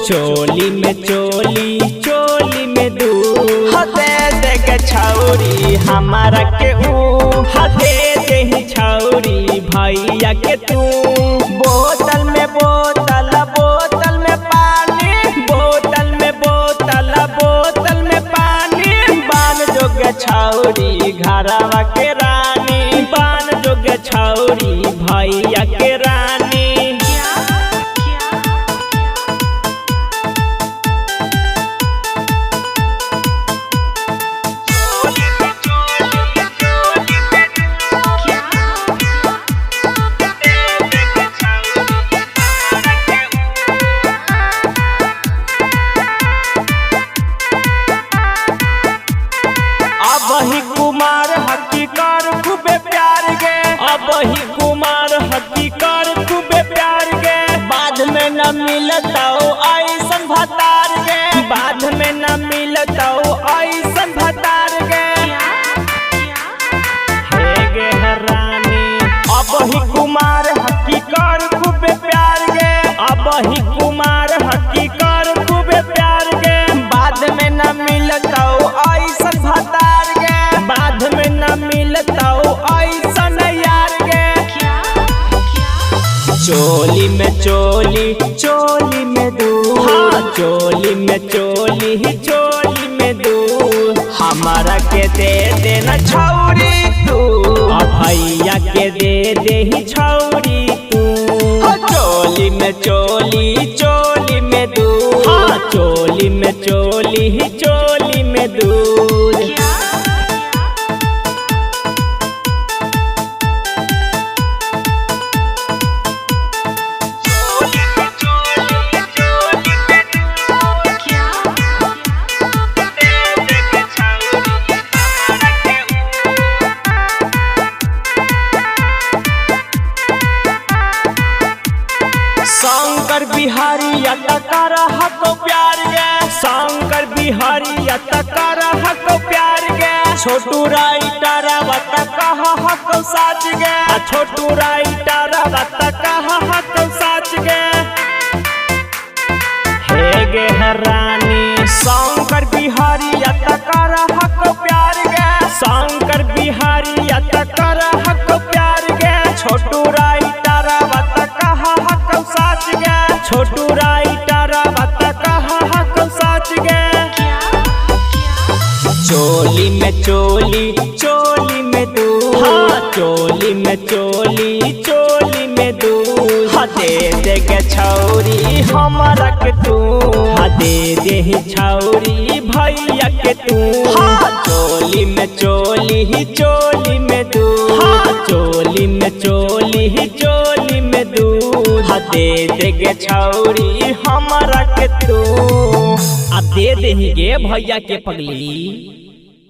चोली में चोली चोली में दूध दे दे के छौरी हमारा के दे दे ही छौरी भैया के तू। बोतल में बोतल बोतल में पानी बोतल में बोतल बोतल में पानी बान जोग छौरी घरवा के रानी बान जोग छौरी भैया के रानी। अबही कुमार हकीकर खूबे प्यार गे अबही कुमार हकीकर खूबे प्यार गे बाद में न मिलता ऐसन भतार गे बाद में न मिलता ऐसन भतार गे। हे गे रानी अबही कुमार हकीकर खूबे प्यार गे अबही कुमार हकीकर खूबे प्यार गे बाद में न मिलता ऐसन भतार बाद में न मिलता ऐसन यार गे। चोली में चोली चोली में दूध चोली में चोली चोली में दूध हमारा के दे देना छौरी तू भैया के दे दे ही छौरी तू। चोली में चोली चोली में दूध चोली में चोली चोली में दूध। शंकर बिहारी कर हको प्यार गे शंकर बिहारी कर हको प्यार गे छोटू राइटर बत कह हको साच गे छोटू राइटर बत कह हको साच गे। हे गे रानी शंकर बिहारी कर हको प्यार गे शंकर बिहारी कर हको प्यार गे छोटू राइटर बत कह हको साच गे छोटू राइटर बत कह हको साच गे। चोली में चोली चोली में दूध चोली में चोली चोली में दूध दे दे के छौरी हमारा के तू दे दे ही छौरी भैया के तू। चोली में चोली चोली में दूध चोली में चोली चोली में दूध दे दे गे छौरी हमारा के तू दे दे ही गे भैया के पगली।